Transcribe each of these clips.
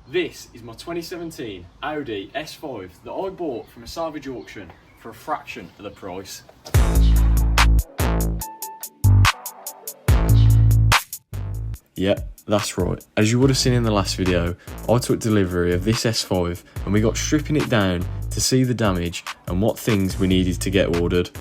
This is my 2017 Audi S5 that I bought from a salvage auction for a fraction of the price. Yeah, that's right. As you would have seen in the last video, I took delivery of this S5 and we got stripping it down to see the damage and what things we needed to get ordered.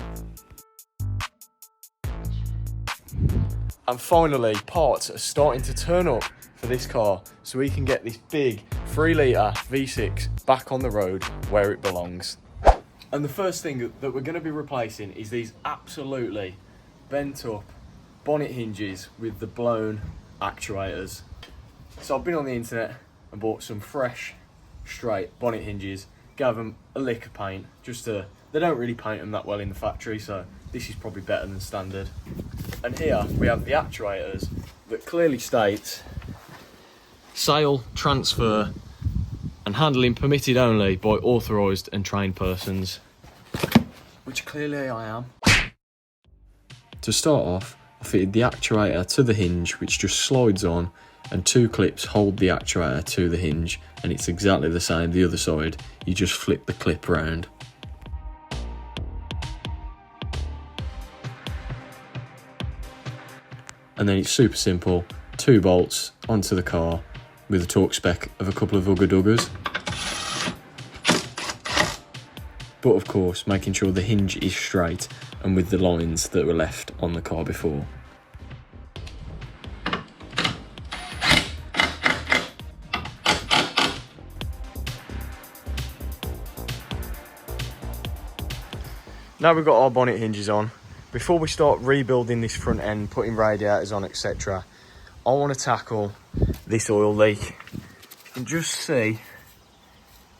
And finally, parts are starting to turn up for this car so we can get this big 3 litre V6 back on the road where it belongs. And the first thing that we're going to be replacing is these absolutely bent up bonnet hinges with the blown actuators. So I've been on the internet and bought some fresh, straight bonnet hinges, gave them a lick of paint, they don't really paint them that well in the factory, so this is probably better than standard. And here we have the actuators that clearly states sale, transfer and handling permitted only by authorised and trained persons, which clearly I am. To start off, I fitted the actuator to the hinge, which just slides on, and 2 clips hold the actuator to the hinge, and it's exactly the same the other side, you just flip the clip around. And then it's super simple, 2 bolts onto the car with a torque spec of a couple of Ugga Duggers. But of course, making sure the hinge is straight and with the lines that were left on the car before. Now we've got our bonnet hinges on. Before we start rebuilding this front end, putting radiators on, etc., I want to tackle this oil leak. You can just see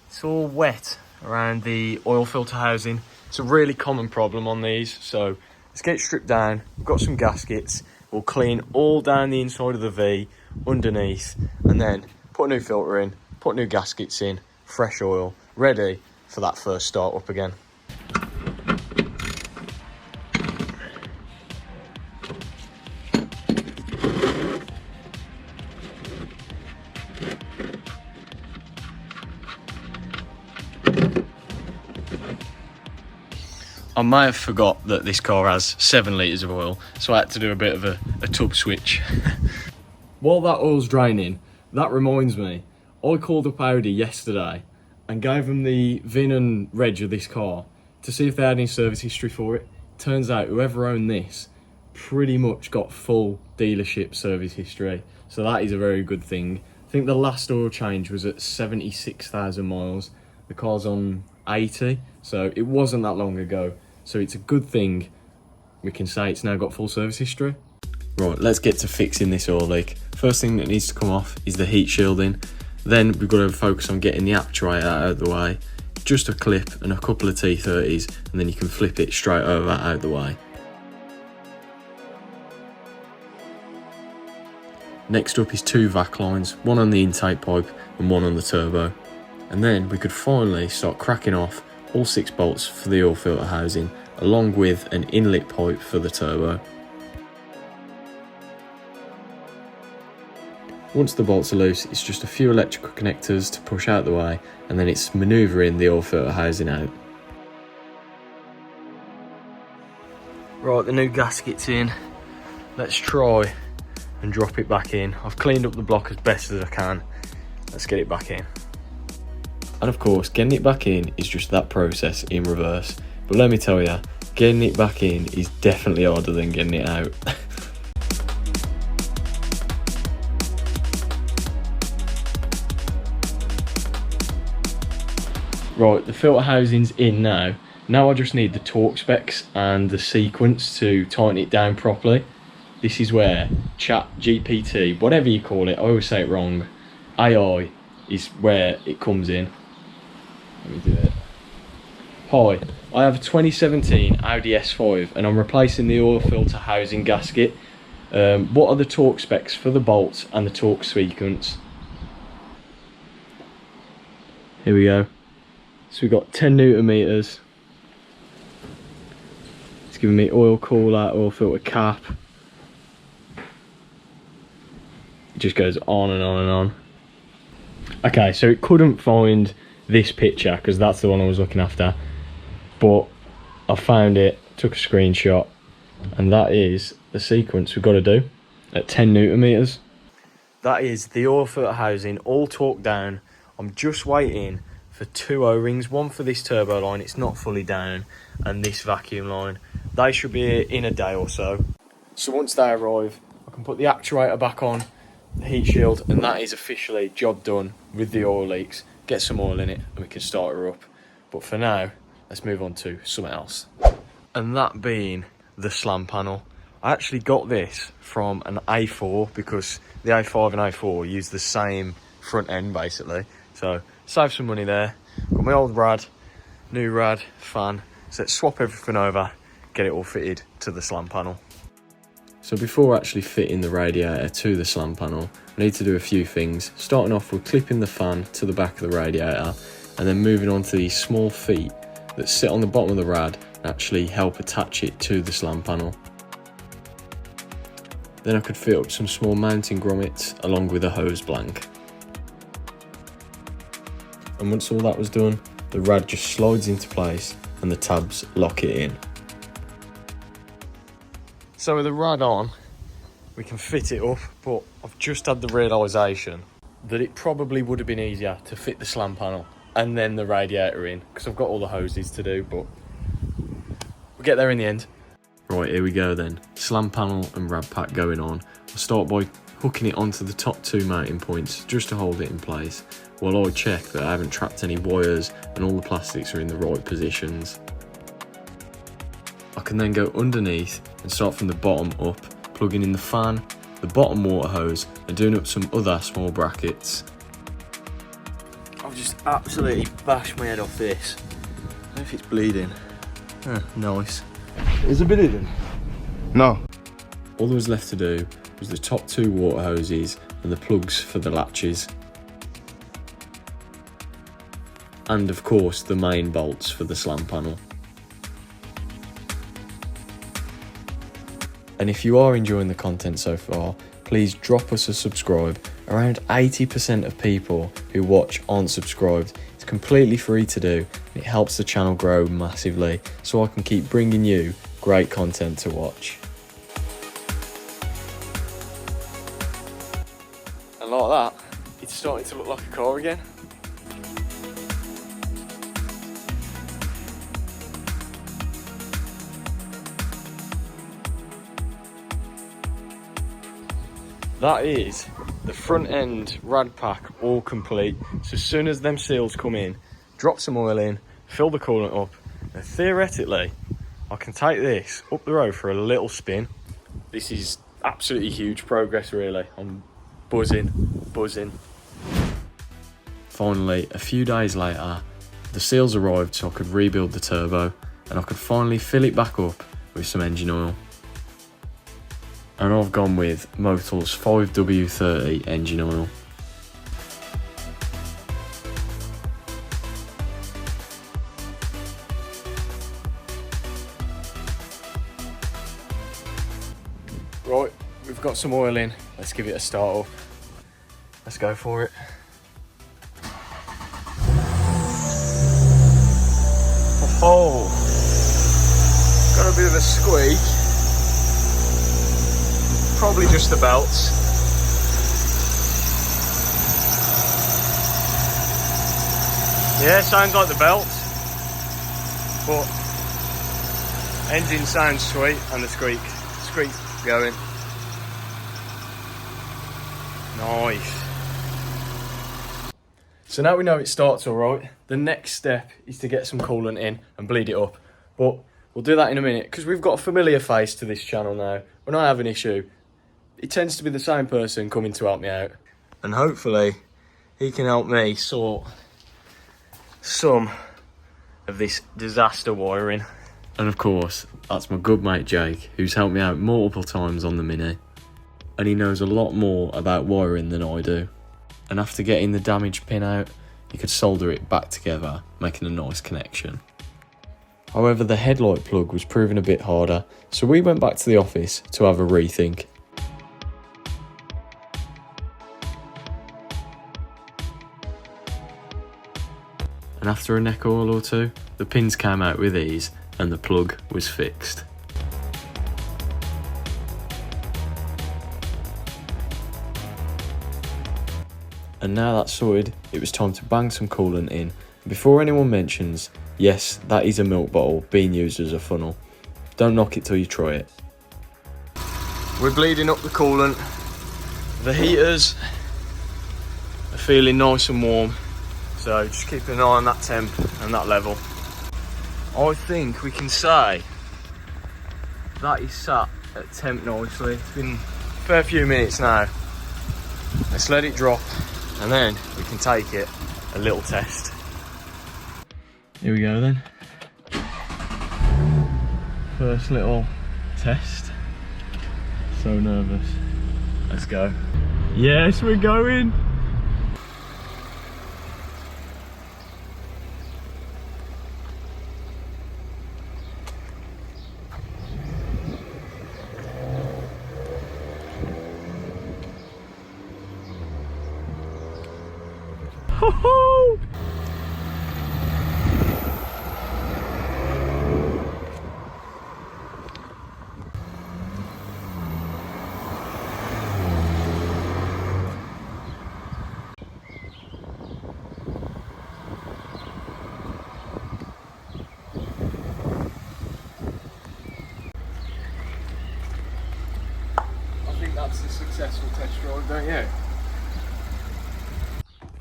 it's all wet around the oil filter housing. It's a really common problem on these, so let's get it stripped down. We've got some gaskets. We'll clean all down the inside of the V, underneath, and then put a new filter in, put new gaskets in, fresh oil, ready for that first start up again. I may have forgot that this car has 7 litres of oil, so I had to do a bit of a tub switch. While that oil's draining, that reminds me, I called up Audi yesterday and gave them the VIN and reg of this car to see if they had any service history for it. Turns out whoever owned this pretty much got full dealership service history, so that is a very good thing. I think the last oil change was at 76,000 miles. The car's on 80, so it wasn't that long ago. So it's a good thing we can say it's now got full service history. Right, let's get to fixing this oil leak. First thing that needs to come off is the heat shielding. Then we've got to focus on getting the actuator out of the way. Just a clip and a couple of T30s, and then you can flip it straight over out of the way. Next up is 2 vac lines, one on the intake pipe and one on the turbo. And then we could finally start cracking off all 6 bolts for the oil filter housing, along with an inlet pipe for the turbo. Once the bolts are loose, it's just a few electrical connectors to push out the way, and then it's manoeuvring the oil filter housing out. Right, the new gasket's in. Let's try and drop it back in. I've cleaned up the block as best as I can. Let's get it back in. And of course, getting it back in is just that process in reverse. But let me tell you, getting it back in is definitely harder than getting it out. Right, the filter housing's in now. Now I just need the torque specs and the sequence to tighten it down properly. This is where ChatGPT, whatever you call it, I always say it wrong, AI is where it comes in. Let me do it. Hi, I have a 2017 Audi S5 and I'm replacing the oil filter housing gasket. What are the torque specs for the bolts and the torque sequence? Here we go. So we've got 10 Newton meters. It's giving me oil cooler, oil filter cap. It just goes on and on and on. Okay, so it couldn't find this picture because that's the one I was looking after, but I found it, took a screenshot, and that is the sequence we've got to do at 10 Newton meters. That is the oil filter housing all torqued down. I'm just waiting for 2 O-rings, one for this turbo line, it's not fully down, and this vacuum line. They should be here in a day or so. So once they arrive, I can put the actuator back on, the heat shield, and that is officially job done with the oil leaks. Get some oil in it and we can start her up. But for now, let's move on to something else. And that being the slam panel. I actually got this from an A4 because the A5 and A4 use the same front end basically. So save some money there. Got my old rad, new rad, fan. So let's swap everything over, get it all fitted to the slam panel. So before actually fitting the radiator to the slam panel, I need to do a few things. Starting off with clipping the fan to the back of the radiator and then moving on to these small feet that sit on the bottom of the rad and actually help attach it to the slam panel. Then I could fit up some small mounting grommets along with a hose blank. And once all that was done, the rad just slides into place and the tabs lock it in. So with the rad on, we can fit it up, but I've just had the realisation that it probably would have been easier to fit the slam panel and then the radiator in, because I've got all the hoses to do, but we'll get there in the end. Right, here we go then. Slam panel and rad pack going on. I'll start by hooking it onto the top 2 mounting points just to hold it in place, while I check that I haven't trapped any wires and all the plastics are in the right positions. I can then go underneath and start from the bottom up, plugging in the fan, the bottom water hose and doing up some other small brackets. I've just absolutely bashed my head off this. I don't know if it's bleeding. Nice. Is it bleeding? No. All there was left to do was the top 2 water hoses and the plugs for the latches. And of course the main bolts for the slam panel. And if you are enjoying the content so far, please drop us a subscribe. Around 80% of people who watch aren't subscribed. It's completely free to do. And it helps the channel grow massively so I can keep bringing you great content to watch. And like that, it's starting to look like a car again. That is the front end rad pack all complete. So as soon as them seals come in, drop some oil in, fill the coolant up, and theoretically I can take this up the road for a little spin. This is absolutely huge progress really. I'm buzzing. Finally, a few days later, the seals arrived so I could rebuild the turbo and I could finally fill it back up with some engine oil. And I've gone with Motor's 5W30 engine oil. Right, we've got some oil in. Let's give it a start up. Let's go for it. Oh, got a bit of a squeak. Probably just the belts. Yeah, sounds like the belts, but engine sounds sweet and the squeak going. Nice. So now we know it starts all right. The next step is to get some coolant in and bleed it up, but we'll do that in a minute because we've got a familiar face to this channel now. When I have an issue, it tends to be the same person coming to help me out. And hopefully he can help me sort some of this disaster wiring. And of course, that's my good mate Jake, who's helped me out multiple times on the Mini. And he knows a lot more about wiring than I do. And after getting the damaged pin out, he could solder it back together, making a nice connection. However, the headlight plug was proving a bit harder, so we went back to the office to have a rethink. and after a neck oil or two, the pins came out with ease and the plug was fixed. And now that's sorted, it was time to bang some coolant in. Before anyone mentions, yes, that is a milk bottle being used as a funnel. Don't knock it till you try it. We're bleeding up the coolant. The heaters are feeling nice and warm, so just keep an eye on that temp and that level. I think we can say that is sat at temp nicely. It's been a fair few minutes now. Let's let it drop and then we can take it a little test. Here we go then. First little test. So nervous. Let's go. Yes, we're going. Ho-ho! I think that's a successful test drive, don't you?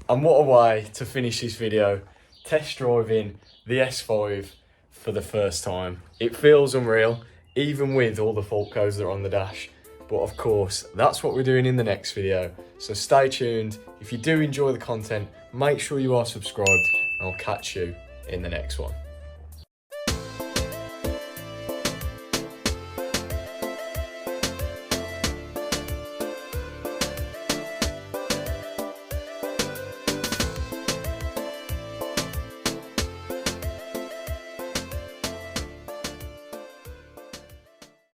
And what a way to finish this video, test driving the S5 for the first time. It feels unreal, even with all the fault codes that are on the dash. But of course, that's what we're doing in the next video. So stay tuned. If you do enjoy the content, make sure you are subscribed and I'll catch you in the next one.